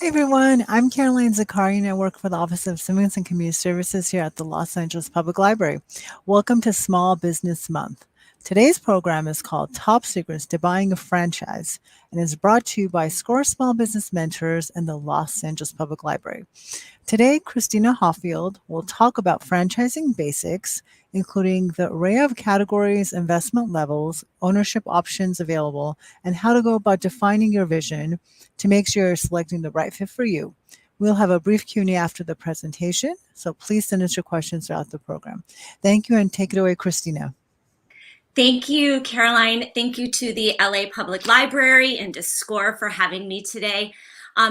Hi everyone, I'm Caroline Zakari and I work for the Office of Civilians and Community Services here at the Los Angeles Public Library. Welcome to Small Business Month. Today's program is called Top Secrets to Buying a Franchise and is brought to you by SCORE Small Business Mentors and the Los Angeles Public Library. Today, Christina Hoffield will talk about franchising basics, including the array of categories, investment levels, ownership options available, and how to go about defining your vision to make sure you're selecting the right fit for you. We'll have a brief Q&A after the presentation, so please send us your questions throughout the program. Thank you, and take it away, Christina. Thank you, Caroline. Thank you to the LA Public Library and to SCORE for having me today.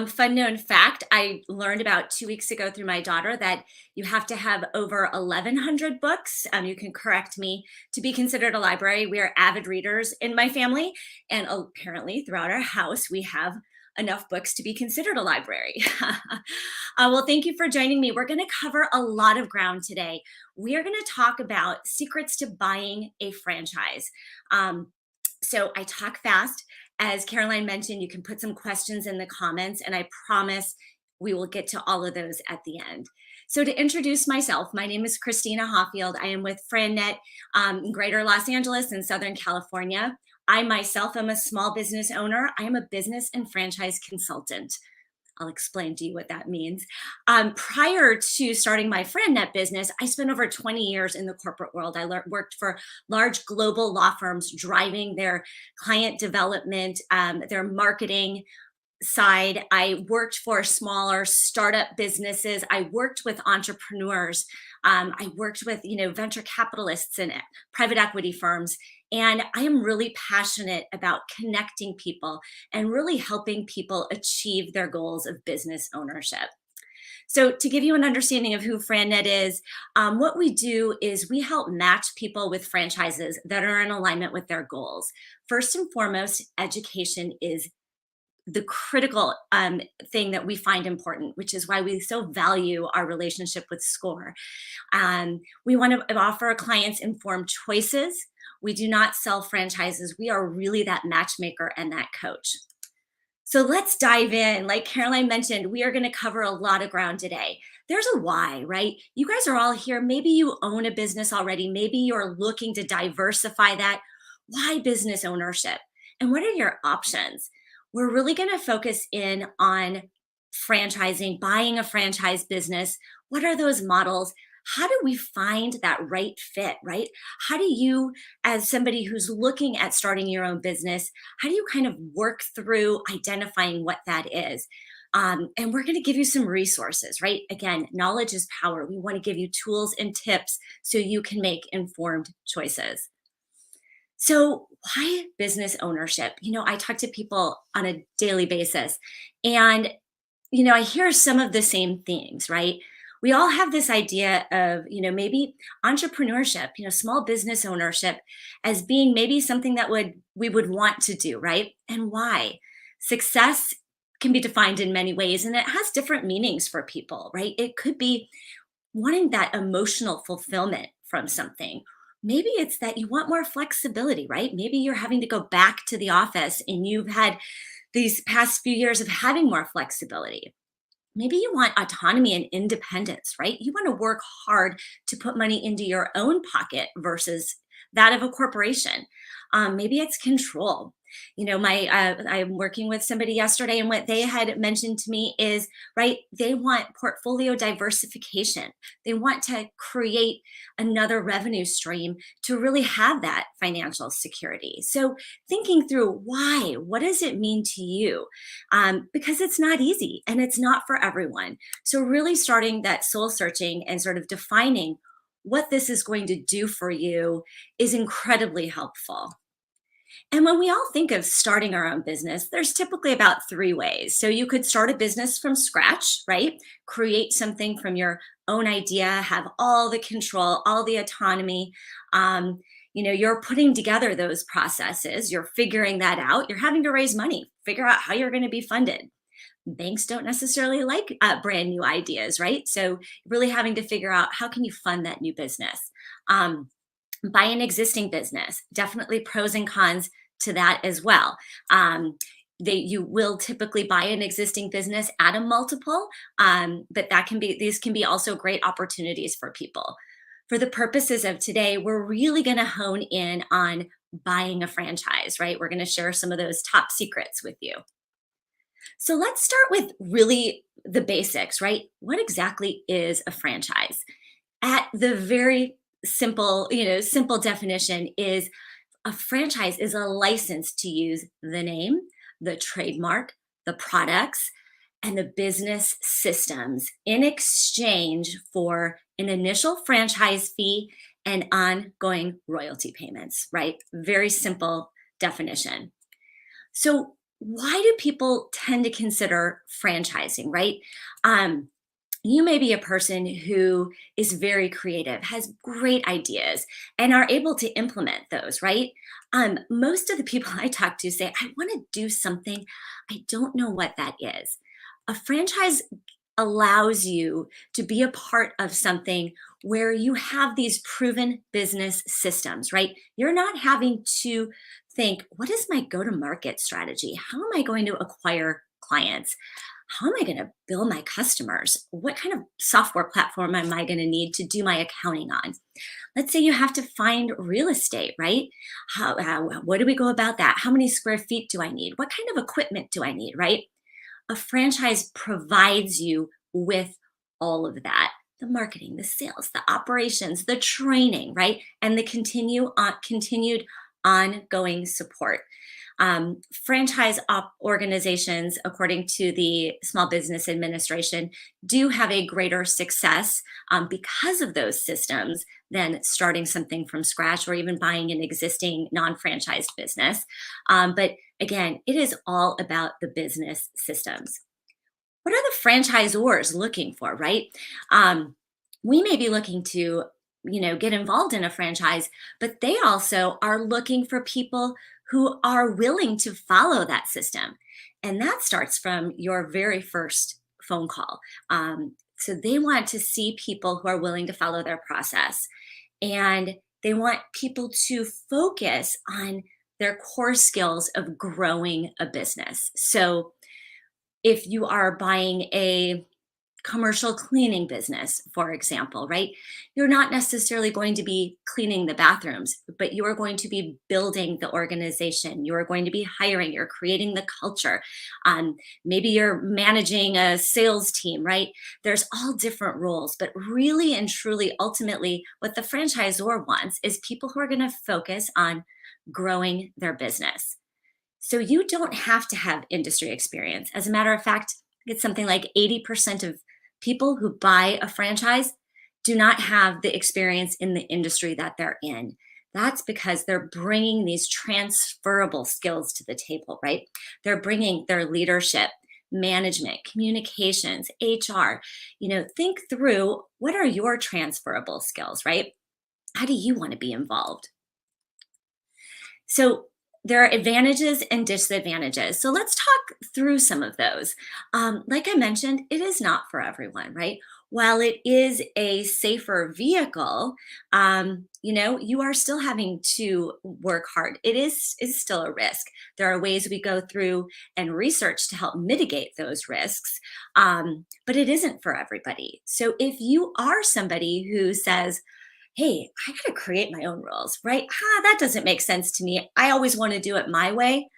Fun known fact, I learned about 2 weeks ago through my daughter that you have to have over 1,100 books, you can correct me, to be considered a library. We are avid readers in my family, and apparently throughout our house, we have enough books to be considered a library. Well, thank you for joining me. We're going to cover a lot of ground today. We are going to talk about secrets to buying a franchise. So I talk fast. As Caroline mentioned, you can put some questions in the comments, and I promise we will get to all of those at the end. So to introduce myself, my name is Christina Hoffield. I am with FranNet in Greater Los Angeles and Southern California. I myself am a small business owner. I am a business and franchise consultant. I'll explain to you what that means. Prior to starting my FranNet business, I spent over 20 years in the corporate world. I worked for large global law firms driving their client development, their marketing side. I worked for smaller startup businesses. I worked with entrepreneurs. I worked with, venture capitalists and private equity firms. And I am really passionate about connecting people and really helping people achieve their goals of business ownership. So to give you an understanding of who FranNet is, what we do is we help match people with franchises that are in alignment with their goals. First and foremost, education is the critical thing that we find important, which is why we so value our relationship with SCORE. We want to offer our clients informed choices. We do not sell franchises. We are really that matchmaker and that coach. So let's dive in. Like Caroline mentioned, we are going to cover a lot of ground today. There's a why, right? You guys are all here. Maybe you own a business already. Maybe you're looking to diversify that. Why business ownership? And what are your options? We're really going to focus in on franchising, buying a franchise business. What are those models? How do we find that right fit, right? How do you, as somebody who's looking at starting your own business, how do you kind of work through identifying what that is? And we're going to give you some resources, right? Again, knowledge is power. We want to give you tools and tips so you can make informed choices. So why business ownership? I talk to people on a daily basis and, I hear some of the same things, right? We all have this idea of, maybe entrepreneurship, small business ownership as being maybe something that we would want to do, right? And why? Success can be defined in many ways and it has different meanings for people, right? It could be wanting that emotional fulfillment from something. Maybe it's that you want more flexibility, right? Maybe you're having to go back to the office and you've had these past few years of having more flexibility. Maybe you want autonomy and independence, right? You want to work hard to put money into your own pocket versus that of a corporation. Maybe it's control. I'm working with somebody yesterday, and what they had mentioned to me is, right, they want portfolio diversification. They want to create another revenue stream to really have that financial security. So thinking through why, what does it mean to you? Because it's not easy and it's not for everyone. So really starting that soul searching and sort of defining what this is going to do for you is incredibly helpful. And when we all think of starting our own business, there's typically about 3 ways. So you could start a business from scratch, right? Create something from your own idea, have all the control, all the autonomy. You're putting together those processes, you're figuring that out, you're having to raise money, figure out how you're going to be funded. Banks don't necessarily like brand new ideas, right? So really having to figure out how can you fund that new business. Buy an existing business, definitely pros and cons to that as well. You will typically buy an existing business at a multiple, but these can be also great opportunities for people. For the purposes of today, we're really going to hone in on buying a franchise, right? We're going to share some of those top secrets with you. So let's start with really the basics, right? What exactly is a franchise? At the very simple definition is a franchise is a license to use the name, the trademark, the products, and the business systems in exchange for an initial franchise fee and ongoing royalty payments, right? Very simple definition. So, why do people tend to consider franchising, right? Um, you may be a person who is very creative, has great ideas, and are able to implement those, right? Most of the people I talk to say, I want to do something, I don't know what that is. A franchise allows you to be a part of something where you have these proven business systems, right? You're not having to think, what is my go to market strategy? How am I going to acquire clients? How am I going to bill my customers? What kind of software platform am I going to need to do my accounting on? Let's say you have to find real estate, right? What do we go about that? How many square feet do I need? What kind of equipment do I need, right? A franchise provides you with all of that: the marketing, the sales, the operations, the training, right? And the continued ongoing support. Organizations, according to the Small Business Administration, do have a greater success because of those systems than starting something from scratch or even buying an existing non-franchised business. But again, it is all about the business systems. What are the franchisors looking for, right? We may be looking to, get involved in a franchise, but they also are looking for people who are willing to follow that system. And that starts from your very first phone call. So they want to see people who are willing to follow their process. And they want people to focus on their core skills of growing a business. So if you are buying a commercial cleaning business, for example, right? You're not necessarily going to be cleaning the bathrooms, but you are going to be building the organization. You are going to be hiring, you're creating the culture. Maybe you're managing a sales team, right? There's all different roles, but really and truly, ultimately, what the franchisor wants is people who are going to focus on growing their business. So you don't have to have industry experience. As a matter of fact, it's something like 80% of people who buy a franchise do not have the experience in the industry that they're in. That's because they're bringing these transferable skills to the table, right? They're bringing their leadership, management, communications, HR. Think through, what are your transferable skills, right? How do you want to be involved? So there are advantages and disadvantages. So let's talk through some of those. Like I mentioned, it is not for everyone, right? While it is a safer vehicle, you are still having to work hard. It is still a risk. There are ways we go through and research to help mitigate those risks, but it isn't for everybody. So if you are somebody who says, hey, I got to create my own rules, right? That doesn't make sense to me. I always want to do it my way.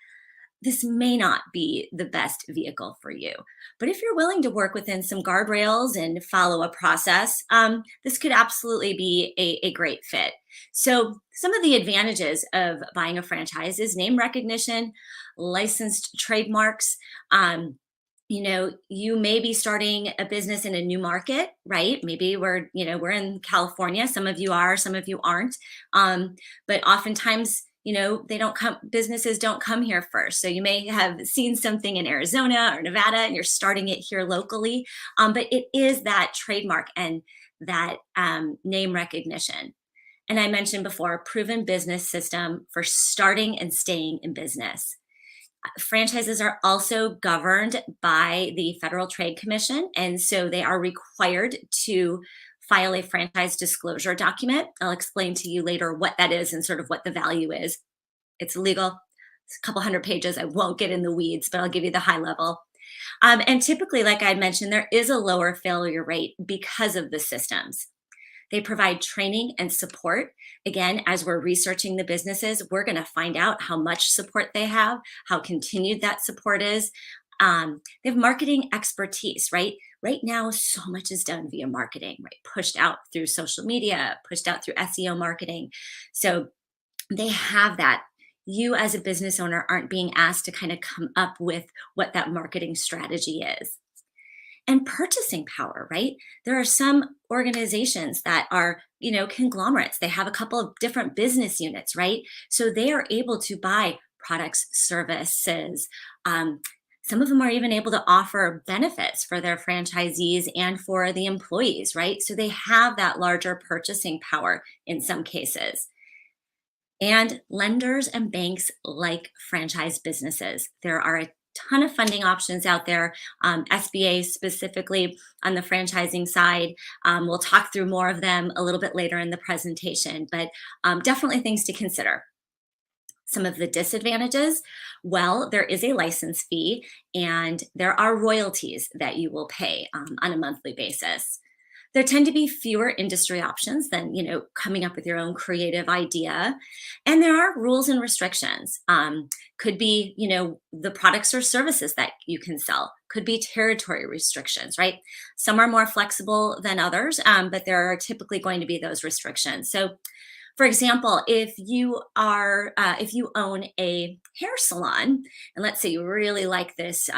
This may not be the best vehicle for you. But if you're willing to work within some guardrails and follow a process, this could absolutely be a great fit. So, some of the advantages of buying a franchise is name recognition, licensed trademarks. You may be starting a business in a new market, right? Maybe we're in California. Some of you are, some of you aren't. But oftentimes, businesses don't come here first. So you may have seen something in Arizona or Nevada and you're starting it here locally. But it is that trademark and that name recognition. And I mentioned before, proven business system for starting and staying in business. Franchises are also governed by the Federal Trade Commission, and so they are required to file a franchise disclosure document. I'll explain to you later what that is and sort of what the value is. It's legal, It's a couple hundred pages. I won't get in the weeds, but I'll give you the high level. And typically, like I mentioned, there is a lower failure rate because of the systems. They provide training and support. Again, as we're researching the businesses, we're going to find out how much support they have, how continued that support is. They have marketing expertise, right? Right now, so much is done via marketing, right? Pushed out through social media, pushed out through SEO marketing. So they have that. You, as a business owner, aren't being asked to kind of come up with what that marketing strategy is. And purchasing power, right? There are some organizations that are, conglomerates. They have a couple of different business units, right? So they are able to buy products, services. Some of them are even able to offer benefits for their franchisees and for the employees, right? So they have that larger purchasing power in some cases. And lenders and banks like franchise businesses. There are a ton of funding options out there, SBA specifically on the franchising side. We'll talk through more of them a little bit later in the presentation, but definitely things to consider. Some of the disadvantages, well, there is a license fee and there are royalties that you will pay on a monthly basis. There tend to be fewer industry options than, coming up with your own creative idea. And there are rules and restrictions. Could be, the products or services that you can sell. Could be territory restrictions, right? Some are more flexible than others, but there are typically going to be those restrictions. So, for example, if you own a hair salon, and let's say you really like this,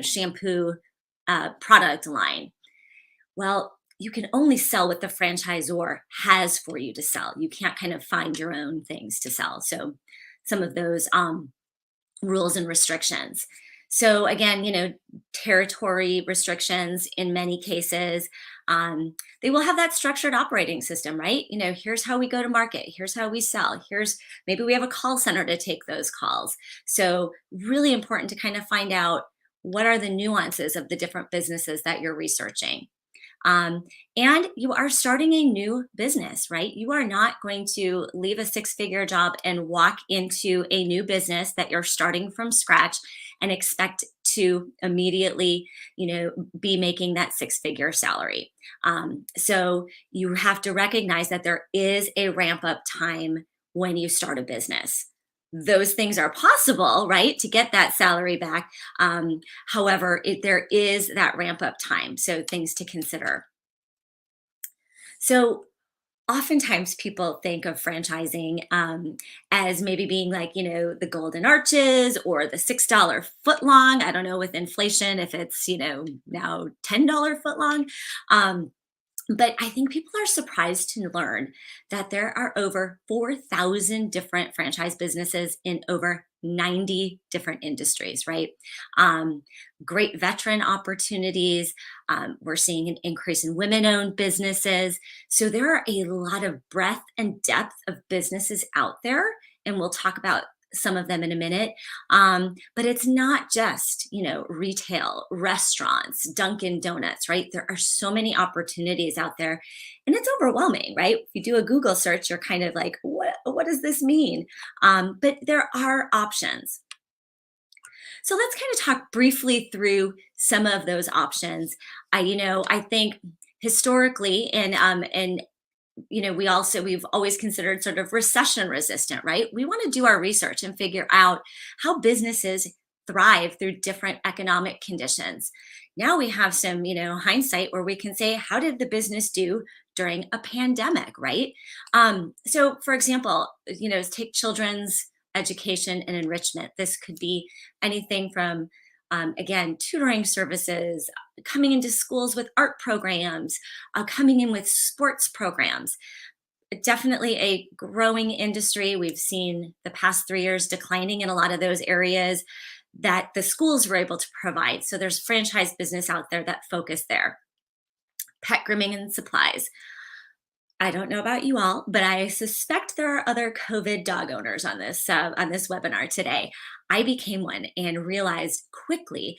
shampoo product line, well, you can only sell what the franchisor has for you to sell. You can't kind of find your own things to sell. So some of those rules and restrictions. So again, territory restrictions in many cases. They will have that structured operating system, right? Here's how we go to market. Here's how we sell. Maybe we have a call center to take those calls. So really important to kind of find out what are the nuances of the different businesses that you're researching. And you are starting a new business, right? You are not going to leave a six-figure job and walk into a new business that you're starting from scratch and expect to immediately, be making that six-figure salary. So you have to recognize that there is a ramp-up time when you start a business. Those things are possible, right, to get that salary back. However, there is that ramp up time. So things to consider. So oftentimes people think of franchising as maybe being like, the golden arches or the $6 foot long. I don't know with inflation if it's, now $10 foot long. But I think people are surprised to learn that there are over 4,000 different franchise businesses in over 90 different industries, right? Great veteran opportunities. We're seeing an increase in women-owned businesses. So there are a lot of breadth and depth of businesses out there, and we'll talk about some of them in a minute. But it's not just, retail, restaurants, Dunkin' Donuts, right? There are so many opportunities out there and it's overwhelming, right? If you do a Google search, you're kind of like, what does this mean? But there are options. So let's kind of talk briefly through some of those options. I think historically and we've always considered sort of recession resistant, right? We want to do our research and figure out how businesses thrive through different economic conditions. Now we have some, hindsight where we can say, how did the business do during a pandemic, right? So for example, take children's education and enrichment. This could be anything from again, tutoring services, coming into schools with art programs, coming in with sports programs. Definitely a growing industry. We've seen the past 3 years declining in a lot of those areas that the schools were able to provide. So there's franchise business out there that focus there. Pet grooming and supplies. I don't know about you all, but I suspect there are other COVID dog owners on this webinar today. I became one and realized quickly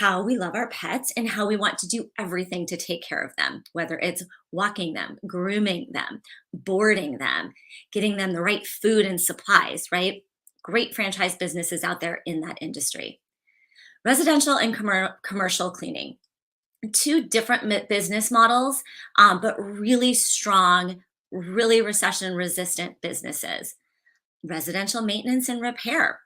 how we love our pets and how we want to do everything to take care of them, whether it's walking them, grooming them, boarding them, getting them the right food and supplies, right? great franchise businesses out there in that industry. Residential and commercial cleaning, two different business models, but really strong, really recession resistant businesses. Residential maintenance and repair,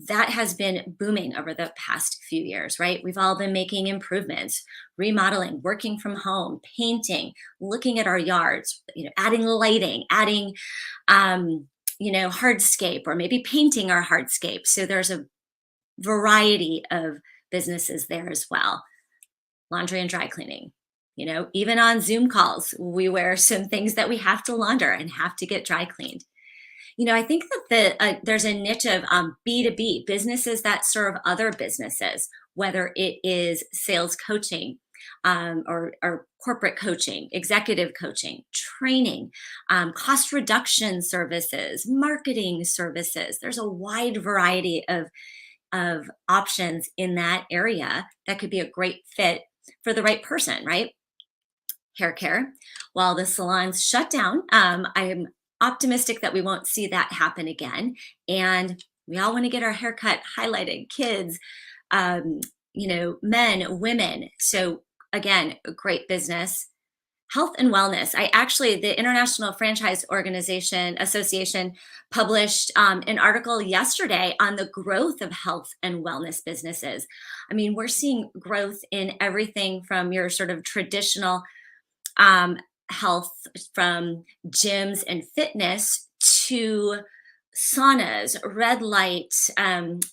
that has been booming over the past few years, right? We've all been making improvements, remodeling, working from home, painting, looking at our yards, adding lighting, adding hardscape, or maybe painting our hardscape. So there's a variety of businesses there as well. Laundry and dry cleaning. Even on Zoom calls, we wear some things that we have to launder and have to get dry cleaned. I think that there's a niche of B2B, businesses that serve other businesses, whether it is sales coaching, or corporate coaching, executive coaching, training, cost reduction services, marketing services. There's a wide variety of options in that area that could be a great fit for the right person, right? Hair care. While the salons shut down, I am optimistic that we won't see that happen again. And we all want to get our hair cut, highlighted, kids, men, women. So again, a great business. Health and wellness. The International Franchise Organization Association published an article yesterday on the growth of health and wellness businesses. We're seeing growth in everything from your sort of traditional health, from gyms and fitness, to saunas, red light,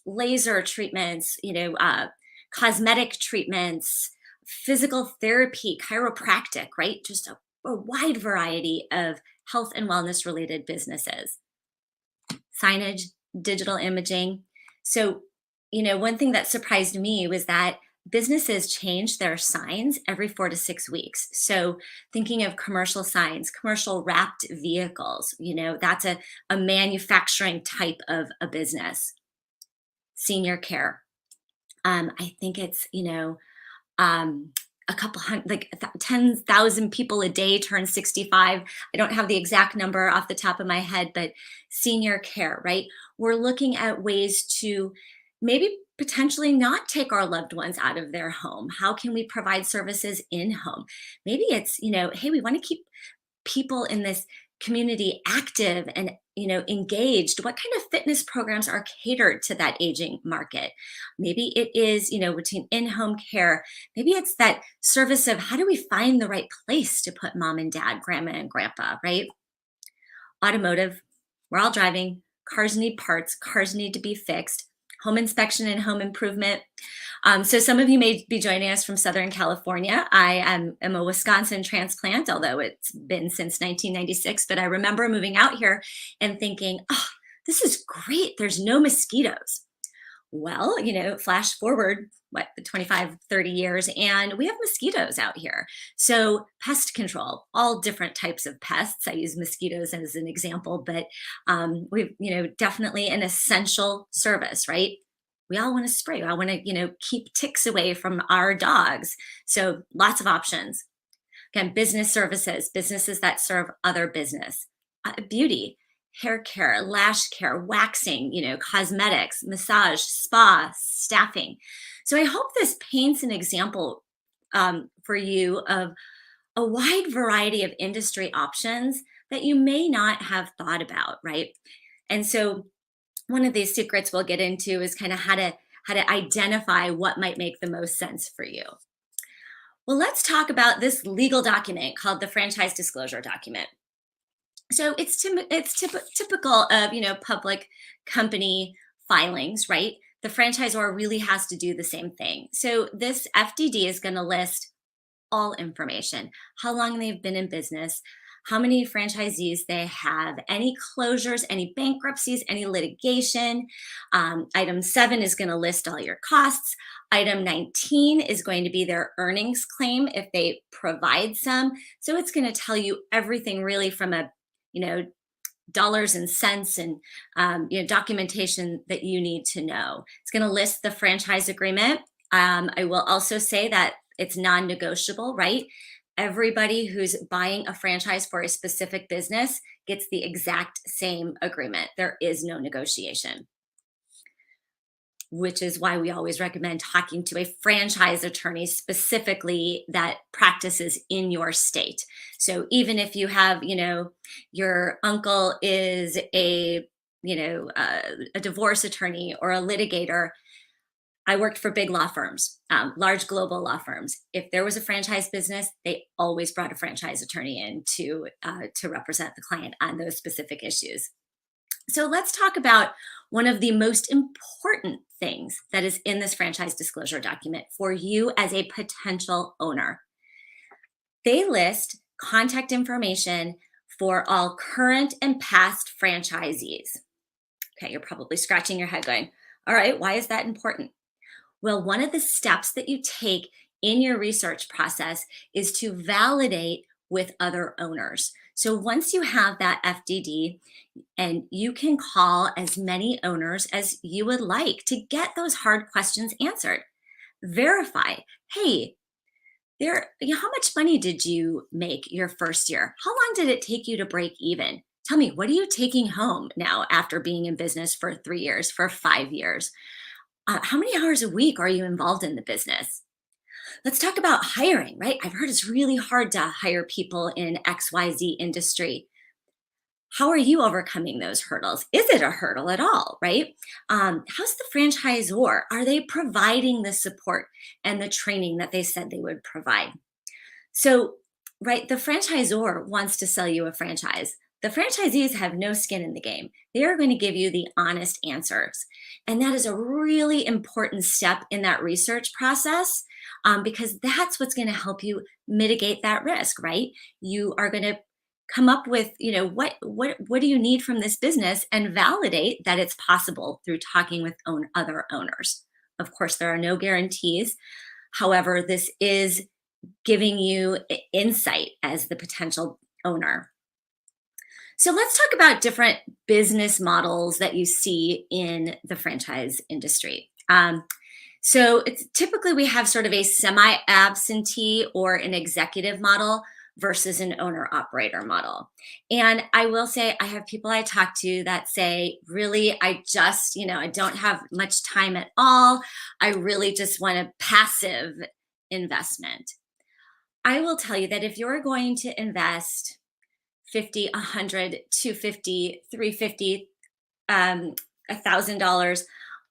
laser treatments, cosmetic treatments, physical therapy, chiropractic, right? Just a wide variety of health and wellness related businesses. Signage, digital imaging. So, one thing that surprised me was that businesses change their signs every 4 to 6 weeks. So thinking of commercial signs, commercial wrapped vehicles, that's a manufacturing type of a business. Senior care. I think it's, a couple hundred, like 10,000 people a day turn 65. I don't have the exact number off the top of my head, but senior care, right? We're looking at ways to maybe potentially not take our loved ones out of their home. How can we provide services in home? Maybe it's, hey, we want to keep people in this community active and engaged. What kind of fitness programs are catered to that aging market? Maybe it is between in-home care. Maybe it's that service of how do we find the right place to put mom and dad, grandma and grandpa, right? Automotive, we're all driving, cars need parts, cars need to be fixed. Home inspection and home improvement. So some of you may be joining us from Southern California. I am a Wisconsin transplant, although it's been since 1996, but I remember moving out here and thinking, oh, this is great. There's no mosquitoes. Well, flash forward, 25, 30 years, and we have mosquitoes out here. So pest control, all different types of pests. I use mosquitoes as an example, but we've, definitely an essential service, right? We all want to spray. I want to, keep ticks away from our dogs. So lots of options. Again, business services, businesses that serve other business. Beauty, hair care, lash care, waxing, cosmetics, massage, spa, staffing. So I hope this paints an example for you of a wide variety of industry options that you may not have thought about, right? And so one of these secrets we'll get into is kind of how to identify what might make the most sense for you. Well, let's talk about this legal document called the franchise disclosure document. So it's typical of public company filings, right? The franchisor really has to do the same thing. So this FDD is going to list all information: how long they've been in business, how many franchisees they have, any closures, any bankruptcies, any litigation. Item 7 is going to list all your costs. Item 19 is going to be their earnings claim if they provide some. So it's going to tell you everything really from a dollars and cents and documentation that you need to know. It's going to list the franchise agreement. I will also say that it's non-negotiable, right? Everybody who's buying a franchise for a specific business gets the exact same agreement. There is no negotiation. which is why we always recommend talking to a franchise attorney specifically that practices in your state. So even if you have, your uncle is a divorce attorney or a litigator. I worked for big law firms, large global law firms. If there was a franchise business, they always brought a franchise attorney in to represent the client on those specific issues. So let's talk about one of the most important things that is in this franchise disclosure document for you as a potential owner. They list contact information for all current and past franchisees. Okay, you're probably scratching your head going, all right, why is that important? Well, one of the steps that you take in your research process is to validate with other owners. So once you have that FDD, and you can call as many owners as you would like to get those hard questions answered. Verify, hey, how much money did you make your first year? How long did it take you to break even? Tell me, what are you taking home now after being in business for 3 years, for 5 years? How many hours a week are you involved in the business? Let's talk about hiring, right? I've heard it's really hard to hire people in XYZ industry. How are you overcoming those hurdles? Is it a hurdle at all, right? How's the franchisor? Are they providing the support and the training that they said they would provide? So, right, the franchisor wants to sell you a franchise. The franchisees have no skin in the game. They are going to give you the honest answers. And that is a really important step in that research process, because that's what's going to help you mitigate that risk, right? You are going to come up with, what do you need from this business and validate that it's possible through talking with other owners. Of course, there are no guarantees. However, this is giving you insight as the potential owner. So let's talk about different business models that you see in the franchise industry. So it's typically we have sort of a semi-absentee or an executive model versus an owner operator model. And I will say I have people I talk to that say, really, I just, I don't have much time at all. I really just want a passive investment. I will tell you that if you're going to invest 50, 100, 250, 350, $1,000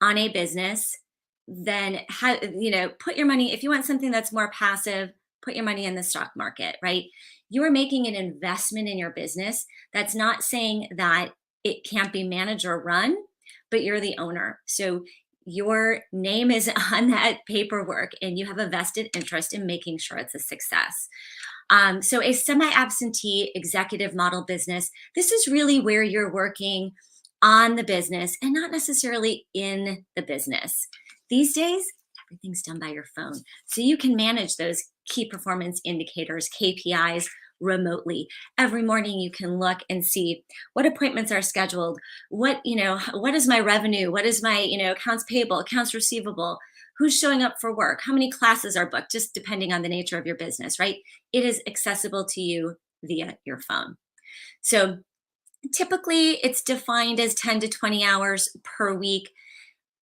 on a business, then put your money, if you want something that's more passive, put your money in the stock market, right? You are making an investment in your business. That's not saying that it can't be managed or run, but you're the owner. So your name is on that paperwork and you have a vested interest in making sure it's a success. So a semi-absentee executive model business, this is really where you're working on the business and not necessarily in the business. These days, everything's done by your phone. So you can manage those key performance indicators, KPIs, remotely. Every morning you can look and see what appointments are scheduled, what is my revenue, what is my, accounts payable, accounts receivable, who's showing up for work, how many classes are booked, just depending on the nature of your business, right? It is accessible to you via your phone. So typically it's defined as 10 to 20 hours per week.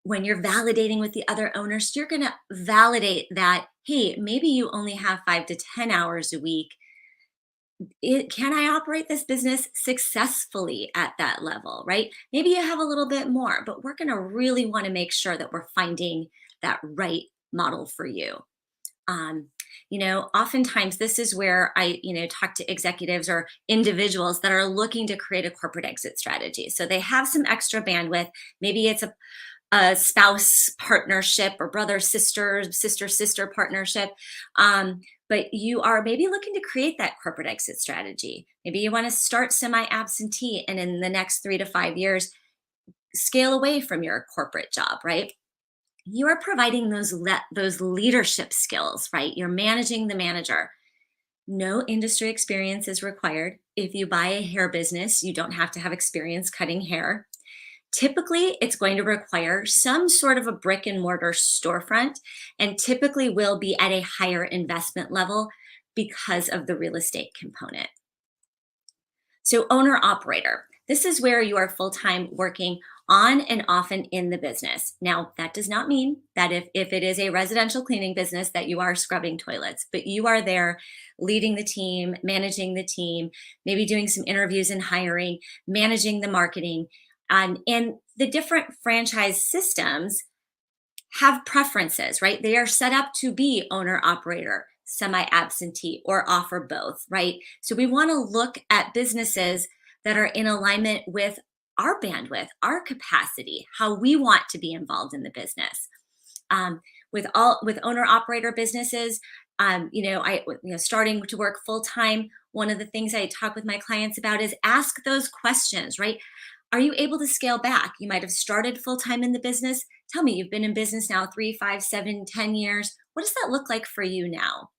When you're validating with the other owners, you're going to validate that, hey, maybe you only have 5 to 10 hours a week. Can I operate this business successfully at that level, right? Maybe you have a little bit more, but we're going to really want to make sure that we're finding that right model for you. Oftentimes this is where I, talk to executives or individuals that are looking to create a corporate exit strategy. So they have some extra bandwidth. Maybe it's a spouse partnership or brother sister partnership, but you are maybe looking to create that corporate exit strategy. Maybe you want to start semi-absentee and in the next 3 to 5 years scale away from your corporate job, right? You are providing those leadership skills, right? You're managing the manager. No industry experience is required. If you buy a hair business, you don't have to have experience cutting hair. Typically, it's going to require some sort of a brick and mortar storefront and typically will be at a higher investment level because of the real estate component. So owner operator, this is where you are full-time working on and often in the business. Now, that does not mean that if it is a residential cleaning business that you are scrubbing toilets, but you are there leading the team, managing the team, maybe doing some interviews and hiring, managing the marketing. And the different franchise systems have preferences, right? They are set up to be owner operator, semi absentee, or offer both, right? So we want to look at businesses that are in alignment with our bandwidth, our capacity, how we want to be involved in the business. Um, with owner operator businesses, starting to work full time, one of the things I talk with my clients about is ask those questions, right? Are you able to scale back? You might have started full time in the business. Tell me, you've been in business now 3, 5, 7, 10 years. What does that look like for you now?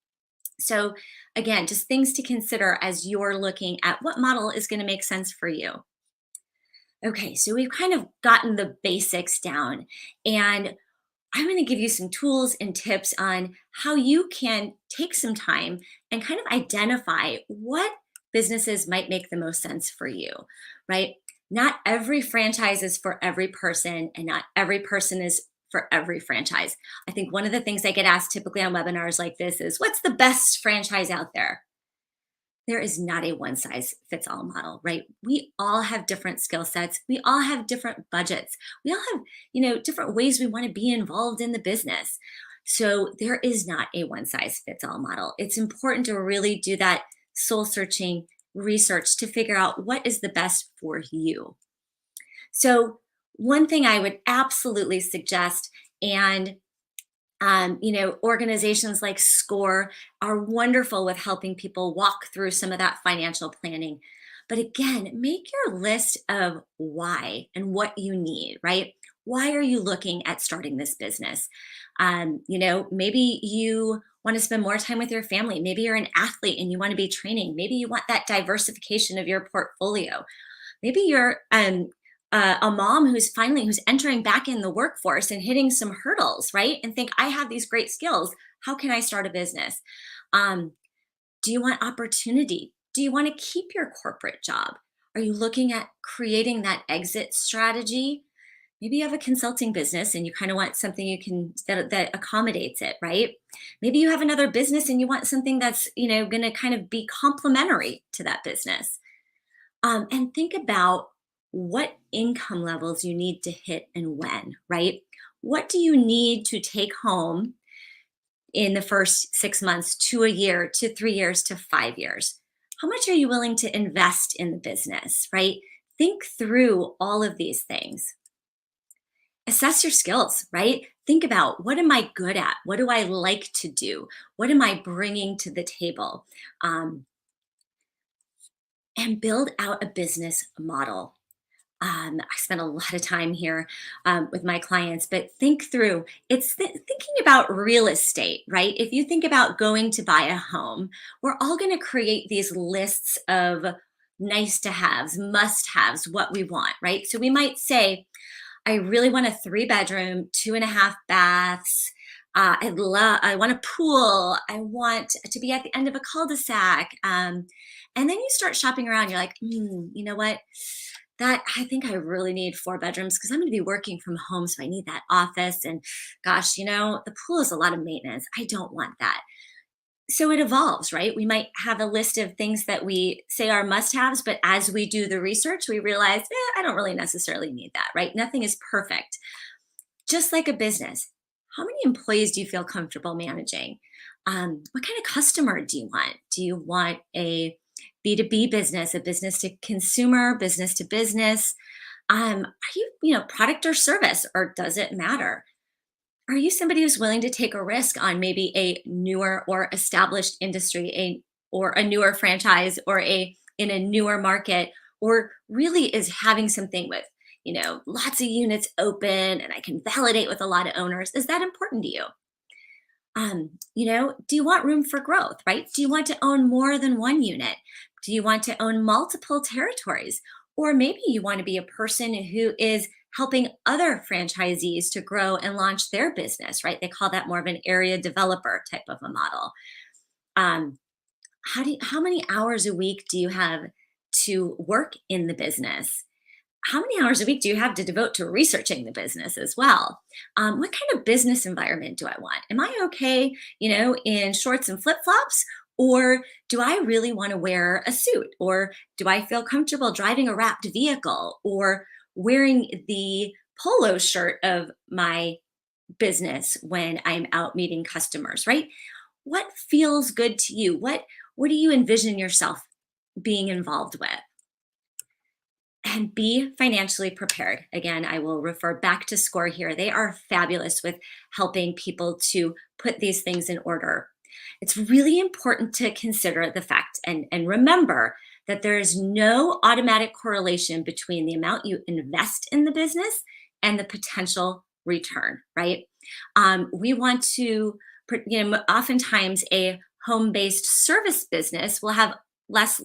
So, again, just things to consider as you're looking at what model is going to make sense for you. Okay, so we've kind of gotten the basics down, and I'm going to give you some tools and tips on how you can take some time and kind of identify what businesses might make the most sense for you, right? Not every franchise is for every person, and not every person is for every franchise. I think one of the things I get asked typically on webinars like this is, what's the best franchise out there? There is not a one size fits all model, right? We all have different skill sets. We all have different budgets. We all have, different ways we want to be involved in the business. So there is not a one size fits all model. It's important to really do that soul searching research to figure out what is the best for you. So one thing I would absolutely suggest, and organizations like SCORE are wonderful with helping people walk through some of that financial planning. But again, make your list of why and what you need, right? Why are you looking at starting this business? Maybe you want to spend more time with your family. Maybe you're an athlete and you want to be training. Maybe you want that diversification of your portfolio. Maybe you're a mom who's entering back in the workforce and hitting some hurdles, right? And think, I have these great skills. How can I start a business? Um, do you want opportunity? Do you want to keep your corporate job? Are you looking at creating that exit strategy? Maybe you have a consulting business and you kind of want something that accommodates it, right? Maybe you have another business and you want something that's going to kind of be complementary to that business. And think about what income levels you need to hit and when, right? What do you need to take home in the first 6 months to a year to 3 years to 5 years? How much are you willing to invest in the business, right? Think through all of these things. Assess your skills, right? Think about, what am I good at? What do I like to do? What am I bringing to the table? And build out a business model. I spend a lot of time here with my clients, but think through, thinking about real estate, right? If you think about going to buy a home, we're all going to create these lists of nice to haves, must haves, what we want, right? So we might say, I really want a 3-bedroom, 2.5 baths. I want a pool. I want to be at the end of a cul-de-sac. And then you start shopping around. You're like, you know what? That I think I really need 4 bedrooms because I'm going to be working from home. So I need that office. And gosh, the pool is a lot of maintenance. I don't want that. So it evolves, right? We might have a list of things that we say are must haves, but as we do the research, we realize, I don't really necessarily need that, right? Nothing is perfect. Just like a business, how many employees do you feel comfortable managing? What kind of customer do you want? Do you want a B2B business, a business to consumer, business to business? Are you, product or service, or does it matter? Are you somebody who's willing to take a risk on maybe a newer or established industry, or a newer franchise, or in a newer market, or really is having something with, lots of units open and I can validate with a lot of owners? Is that important to you? Do you want room for growth, right? Do you want to own more than one unit? Do you want to own multiple territories? Or maybe you want to be a person who is helping other franchisees to grow and launch their business, right? They call that more of an area developer type of a model. Um, how many hours a week do you have to work in the business? how many hours a week do you have to devote to researching the business as well? What kind of business environment do I want? Am I okay, in shorts and flip flops? Or do I really want to wear a suit? Or do I feel comfortable driving a wrapped vehicle or wearing the polo shirt of my business when I'm out meeting customers, right? What feels good to you? What do you envision yourself being involved with? And be financially prepared. Again, I will refer back to SCORE here. They are fabulous with helping people to put these things in order. It's really important to consider the fact and remember that there is no automatic correlation between the amount you invest in the business and the potential return, right? We want to, oftentimes a home-based service business will have less,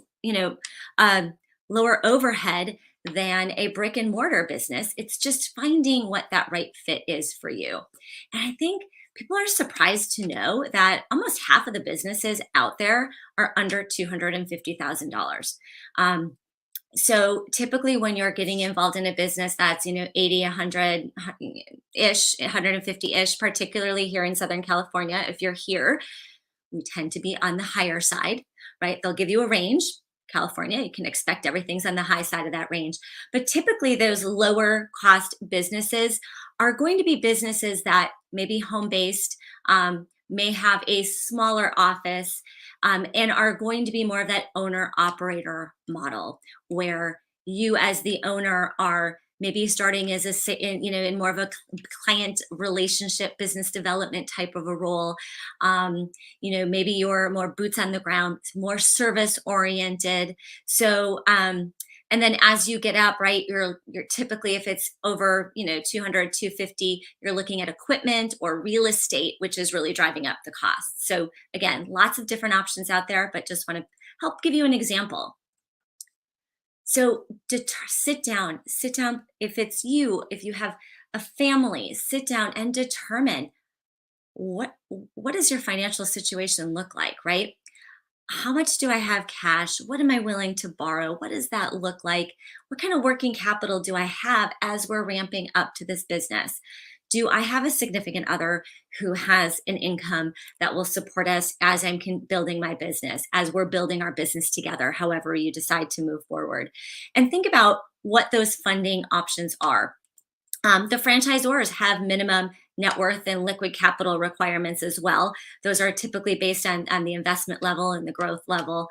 uh, lower overhead than a brick and mortar business. It's just finding what that right fit is for you. And I think people are surprised to know that almost half of the businesses out there are under $250,000. So typically when you're getting involved in a business that's 80, 100 ish, 150 ish, particularly here in Southern California, if you're here, we tend to be on the higher side, right? They'll give you a range. California, you can expect everything's on the high side of that range. But typically, those lower cost businesses are going to be businesses that may be home based, may have a smaller office, and are going to be more of that owner operator model where you, as the owner, are maybe starting as in more of a client relationship business development type of a role. Maybe you're more boots on the ground, more service oriented. So and then as you get up, right, you're typically, if it's over 200, 250, you're looking at equipment or real estate, which is really driving up the cost. So again, lots of different options out there, but just want to help give you an example. So sit down. If it's you, if you have a family, sit down and determine what does your financial situation look like, right? How much do I have cash? What am I willing to borrow? What does that look like? What kind of working capital do I have as we're ramping up to this business? Do I have a significant other who has an income that will support us as I'm building my business, as we're building our business together, however you decide to move forward? And think about what those funding options are. The franchisors have minimum net worth and liquid capital requirements as well. Those are typically based on the investment level and the growth level.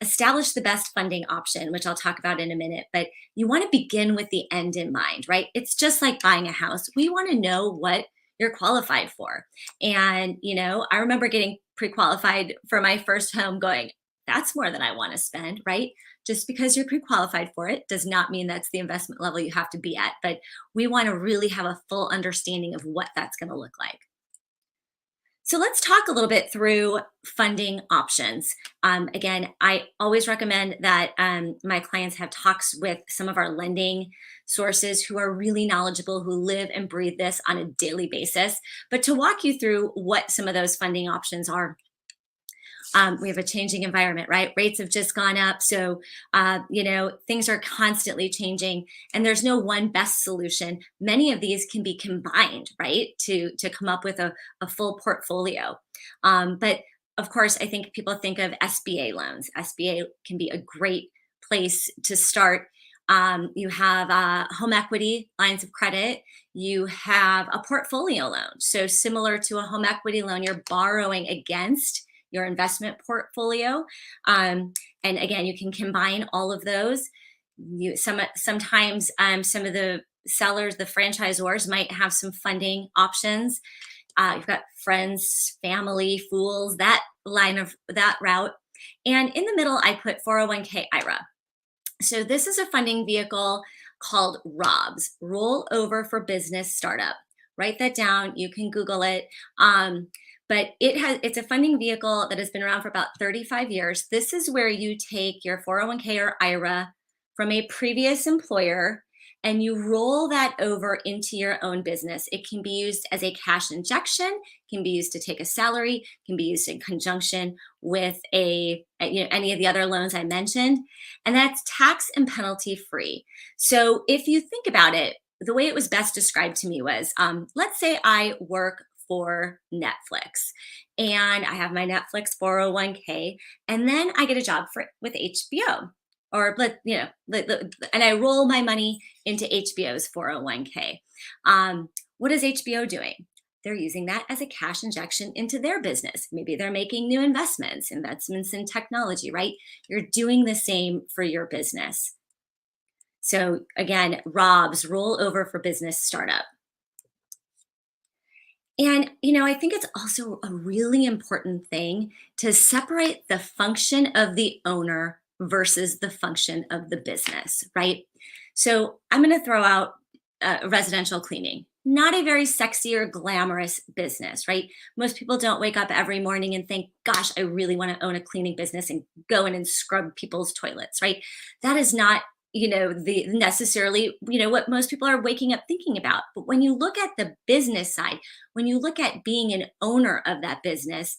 Establish the best funding option, which I'll talk about in a minute, but you want to begin with the end in mind, right? It's just like buying a house. We want to know what you're qualified for. And, I remember getting pre-qualified for my first home going, that's more than I want to spend, right? Just because you're pre-qualified for it does not mean that's the investment level you have to be at, but we want to really have a full understanding of what that's going to look like. So let's talk a little bit through funding options. Again, I always recommend that my clients have talks with some of our lending sources who are really knowledgeable, who live and breathe this on a daily basis. But to walk you through what some of those funding options are. We have a changing environment, right? Rates have just gone up. So, things are constantly changing and there's no one best solution. Many of these can be combined, right? To come up with a full portfolio. But of course, I think people think of SBA loans. SBA can be a great place to start. You have home equity lines of credit. You have a portfolio loan. So similar to a home equity loan, you're borrowing against your investment portfolio. And again, you can combine all of those. Sometimes some of the sellers, the franchisors might have some funding options. You've got friends, family, fools, that route. And in the middle, I put 401k IRA. So this is a funding vehicle called ROBS, Roll Over for Business Startup. Write that down. You can Google it. But it's a funding vehicle that has been around for about 35 years. This is where you take your 401k or IRA from a previous employer and you roll that over into your own business. It can be used as a cash injection, can be used to take a salary, can be used in conjunction with any of the other loans I mentioned, and that's tax and penalty free. So if you think about it, the way it was best described to me was, let's say I work for Netflix and I have my Netflix 401k, and then I get a job with HBO, or and I roll my money into HBO's 401k. What is HBO doing? They're using that as a cash injection into their business. Maybe they're making new investments in technology, right? You're doing the same for your business. So again, Rob's roll over for business startup. And, I think it's also a really important thing to separate the function of the owner versus the function of the business, right? So I'm going to throw out residential cleaning. Not a very sexy or glamorous business, right? Most people don't wake up every morning and think, gosh, I really want to own a cleaning business and go in and scrub people's toilets, right? That is not the necessarily what most people are waking up thinking about. But when you look at the business side, when you look at being an owner of that business,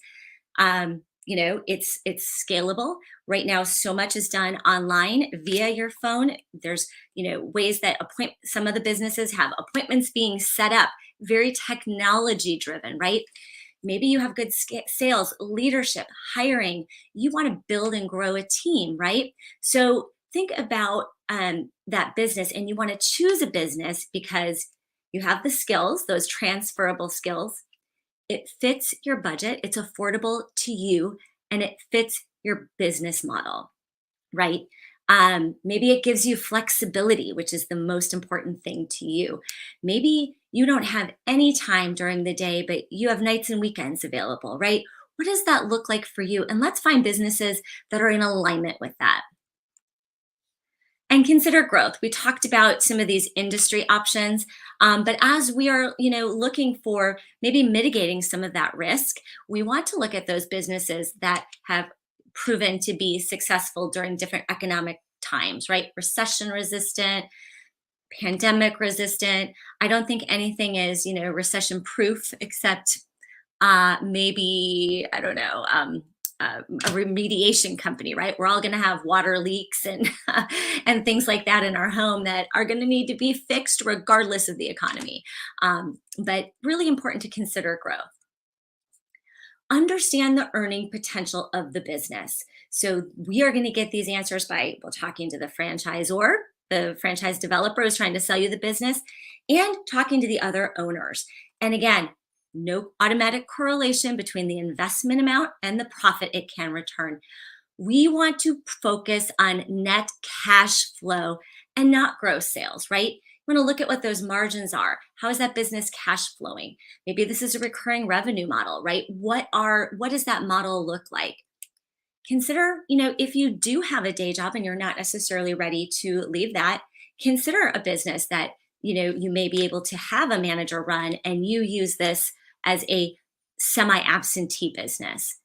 it's scalable. Right now, so much is done online via your phone. There's ways that some of the businesses have appointments being set up, very technology driven, right? Maybe you have good sales, leadership, hiring. You want to build and grow a team, right? So think about that business, and you want to choose a business because you have the skills, those transferable skills. It fits your budget, it's affordable to you, and it fits your business model, right? Maybe it gives you flexibility, which is the most important thing to you. Maybe you don't have any time during the day, but you have nights and weekends available, right? What does that look like for you? And let's find businesses that are in alignment with that. And consider growth. We talked about some of these industry options, but as we are, looking for maybe mitigating some of that risk, we want to look at those businesses that have proven to be successful during different economic times, right? Recession resistant, pandemic resistant. I don't think anything is, recession proof except maybe, I don't know, a remediation company, right? We're all going to have water leaks and and things like that in our home that are going to need to be fixed regardless of the economy. But really important to consider growth. Understand the earning potential of the business. So we are going to get these answers by talking to the franchisor, the franchise developer who's trying to sell you the business, and talking to the other owners. And again, no automatic correlation between the investment amount and the profit it can return. We want to focus on net cash flow and not gross sales, right? You want to look at what those margins are. How is that business cash flowing? Maybe this is a recurring revenue model, right? What does that model look like? Consider, if you do have a day job and you're not necessarily ready to leave that, consider a business that, you may be able to have a manager run and you use this as a semi-absentee business.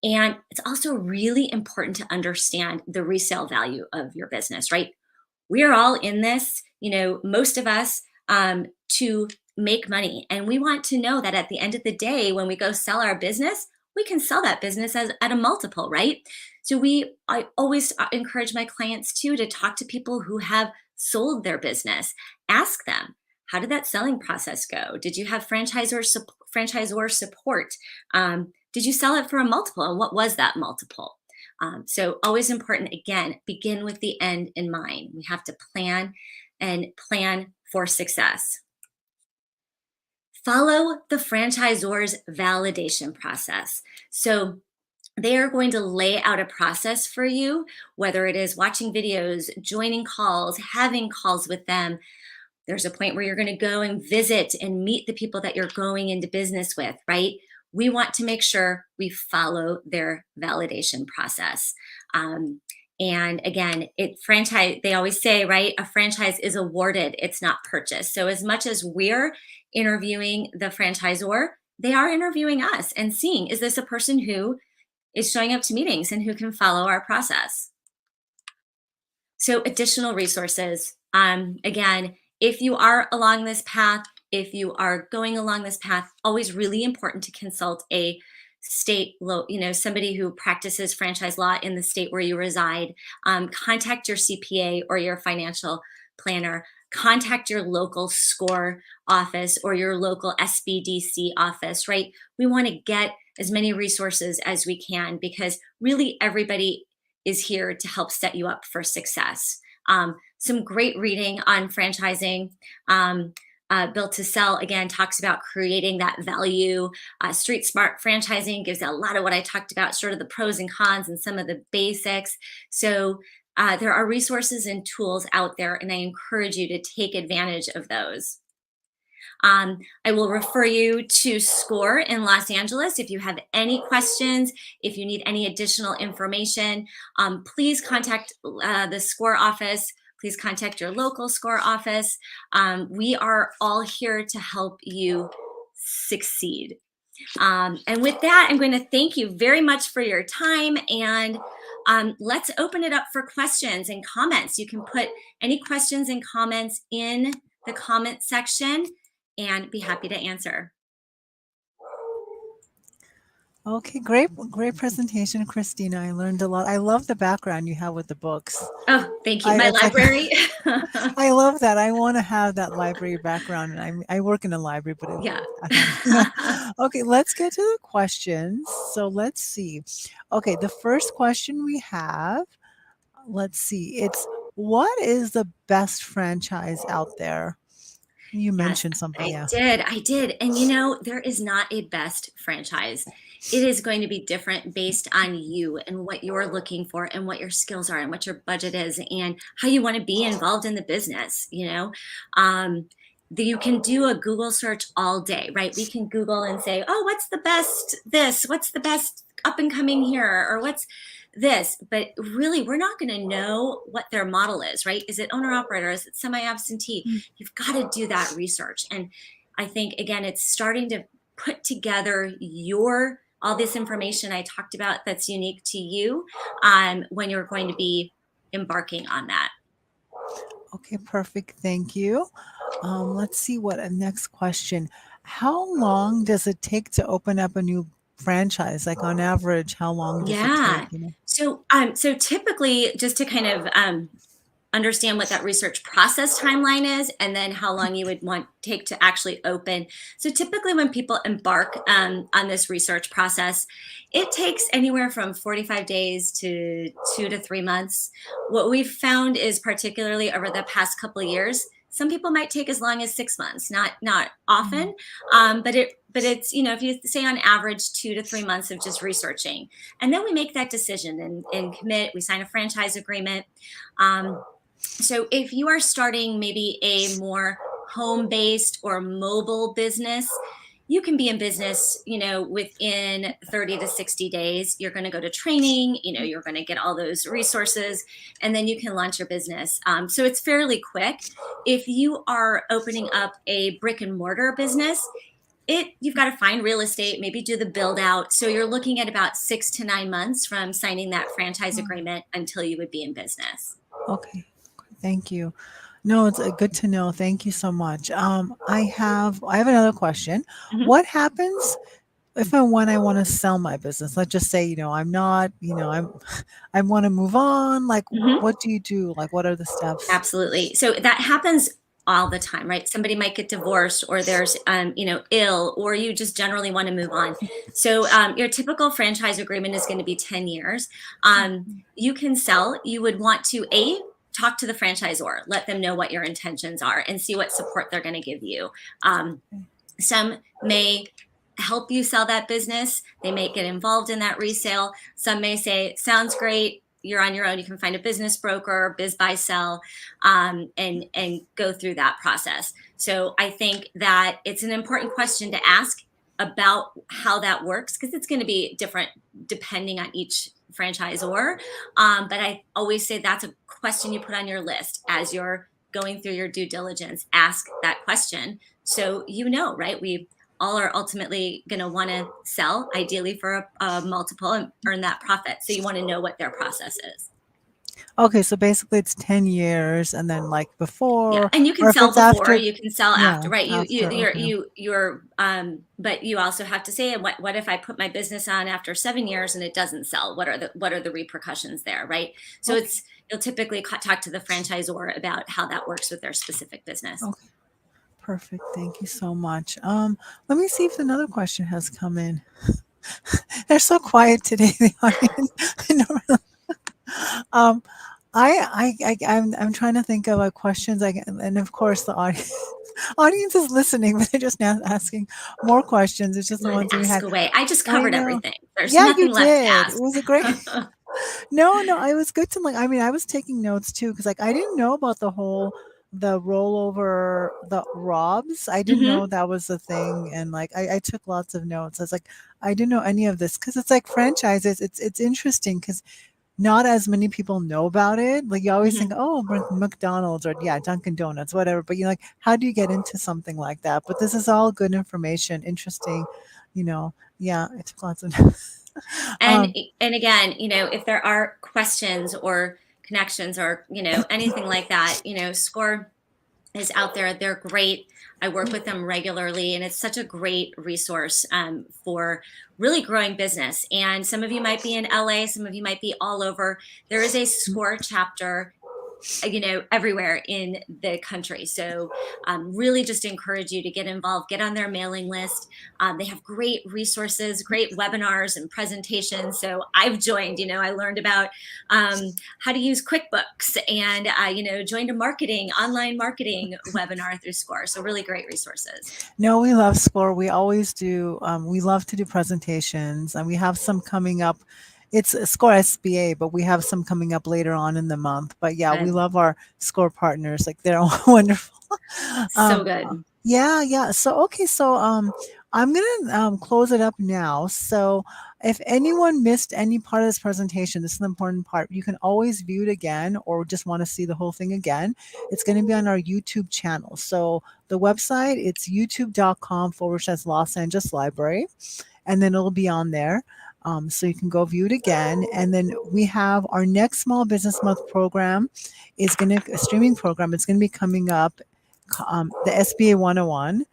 And it's also really important to understand the resale value of your business, right? We are all in this, most of us, to make money. And we want to know that at the end of the day, when we go sell our business, we can sell that business at a multiple, right? So I always encourage my clients too to talk to people who have sold their business. Ask them, how did that selling process go? Did you have franchisor support? Did you sell it for a multiple? And what was that multiple? So always important, again, begin with the end in mind. We have to plan for success. Follow the franchisor's validation process. So they are going to lay out a process for you, whether it is watching videos, joining calls, having calls with them. There's a point where you're going to go and visit and meet the people that you're going into business with, right? We want to make sure we follow their validation process. And again, they always say, right, a franchise is awarded, it's not purchased. So as much as we're interviewing the franchisor, they are interviewing us and seeing, is this a person who is showing up to meetings and who can follow our process? So additional resources. Again, if you are along this path, if you are going along this path, always really important to consult a state law, somebody who practices franchise law in the state where you reside. Contact your CPA or your financial planner. Contact your local SCORE office or your local SBDC office, right? We want to get as many resources as we can because really everybody is here to help set you up for success. Some great reading on franchising. Built to Sell, again, talks about creating that value. Street Smart Franchising gives a lot of what I talked about, sort of the pros and cons and some of the basics. So there are resources and tools out there, and I encourage you to take advantage of those. I will refer you to SCORE in Los Angeles. If you have any questions, if you need any additional information, please contact the SCORE office. Please contact your local SCORE office. We are all here to help you succeed. And with that, I'm going to thank you very much for your time, and let's open it up for questions and comments. You can put any questions and comments in the comment section and be happy to answer. Okay, great presentation, Christina. I learned a lot. I love the background you have with the books. Oh, thank you. My It's like library. I love that. I want to have that library background, and I work in a library, but Yeah. Okay, let's get to the questions. So let's see. Okay, the first question we have, let's see. It's what is the best franchise out there? You Yes, mentioned something, yeah. I did. And there is not a best franchise. It is going to be different based on you and what you're looking for and what your skills are and what your budget is and how you want to be involved in the business. You can do a Google search all day, right? We can Google and say, oh, what's the best this? What's the best up and coming here? Or what's this? But really, we're not going to know what their model is, right? Is it owner operator? Is it semi-absentee? You've got to do that research. And I think, again, it's starting to put together all this information I talked about that's unique to you when you're going to be embarking on that. Okay, perfect. Thank you. Let's see what a next question. How long does it take to open up a new franchise? Like on average, how long does it take? Yeah. So typically, just to kind of understand what that research process timeline is and then how long you would take to actually open. So typically when people embark on this research process, it takes anywhere from 45 days to 2 to 3 months. What we've found is particularly over the past couple of years, some people might take as long as 6 months, not often, but it's, if you say on average 2 to 3 months of just researching, and then we make that decision and commit, we sign a franchise agreement. So if you are starting maybe a more home-based or mobile business, you can be in business, within 30 to 60 days. You're going to go to training, you're going to get all those resources, and then you can launch your business. So it's fairly quick. If you are opening up a brick and mortar business, you've got to find real estate, maybe do the build out. So you're looking at about 6 to 9 months from signing that franchise agreement until you would be in business. Okay. Thank you. No, it's good to know. Thank you so much. I have another question. Mhm. What happens if and when I want to sell my business? Let's just say, I'm not, I want to move on. Like, Mhm. what do you do? Like, what are the steps? Absolutely. So that happens all the time, right? Somebody might get divorced or there's, ill, or you just generally want to move on. So your typical franchise agreement is going to be 10 years. You can sell. You would want to, talk to the franchisor, let them know what your intentions are and see what support they're going to give you. Some may help you sell that business. They may get involved in that resale. Some may say, sounds great, you're on your own. You can find a business broker, biz buy sell, and go through that process. So I think that it's an important question to ask about how that works, because it's going to be different depending on each franchisor. But I always say that's a question you put on your list as you're going through your due diligence. Ask that question so right? We all are ultimately going to want to sell, ideally for a multiple, and earn that profit. So you want to know what their process is. Okay, so basically it's 10 years and then like Yeah, before, and you can or if sell it's before, after, you can sell yeah, after, right? after, okay. But you also have to say, what if I put my business on after 7 years and it doesn't sell? What are the repercussions there, right? So Okay. you'll typically talk to the franchisor about how that works with their specific business. Okay. Perfect. Thank you so much. Let me see if another question has come in. They're so quiet today, the audience. I know. Um, I'm trying to think of questions. And of course the audience audience is listening, but they're just now asking more questions. It's just the Go ahead, ones that we ask had. away. I just I covered know. everything. There's Yeah, you nothing left to did. It ask. was a great. No, no, it was good to like. I mean, I was taking notes too because like I didn't know about the rollover the ROBs. I didn't Hmm. know that was a thing, and like I took lots of notes. I was like, I didn't know any of this because it's like franchises. It's interesting because not as many people know about it. Like you always think, Hmm. oh, McDonald's or yeah, Dunkin' Donuts, whatever. But you're like, how do you get into something like that? But this is all good information, interesting. You know, yeah, I took lots of. And um, and again, if there are questions or connections or anything like that, Score is out there. They're great. I work with them regularly, and it's such a great resource for really growing business. And some of you might be in LA, some of you might be all over. There is a Score chapter, everywhere in the country. So really just encourage you to get involved, get on their mailing list. They have great resources, great webinars and presentations. So I've joined, I learned about how to use QuickBooks, and joined a online marketing webinar through Score. So really great resources. No, we love SCORE. We always do. We love to do presentations, and we have some coming up. It's a SCORE SBA, but we have some coming up later on in the month. But yeah, we Good. love our SCORE partners. Like they're all wonderful. So good. Yeah, yeah. So okay, so I'm gonna close it up now. So if anyone missed any part of this presentation, this is an important part. You can always view it again, or just want to see the whole thing again. It's going to be on our YouTube channel. So the website, it's youtube.com/Los Angeles Library, and then it'll be on there. So you can go view it again. And then we have our next Small Business Month program is going to a streaming program. It's going to be coming up, the SBA 101.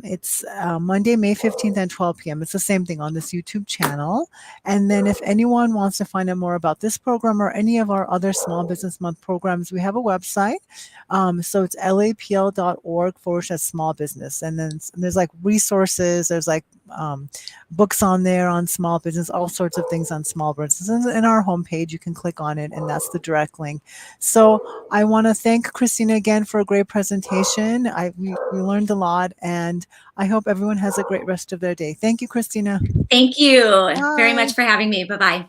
It's Monday, May 15th at 12 p.m. It's the same thing on this YouTube channel. And then if anyone wants to find out more about this program or any of our other Small Business Month programs, we have a website. So it's lapl.org/small business. And then there's like resources, there's like books on there on small business, all sorts of things on small business. And in our homepage, you can click on it, and that's the direct link. So I want to thank Christina again for a great presentation. We learned a lot, and I hope everyone has a great rest of their day. Thank you, Christina. Thank you very Bye. much for having me. Bye bye.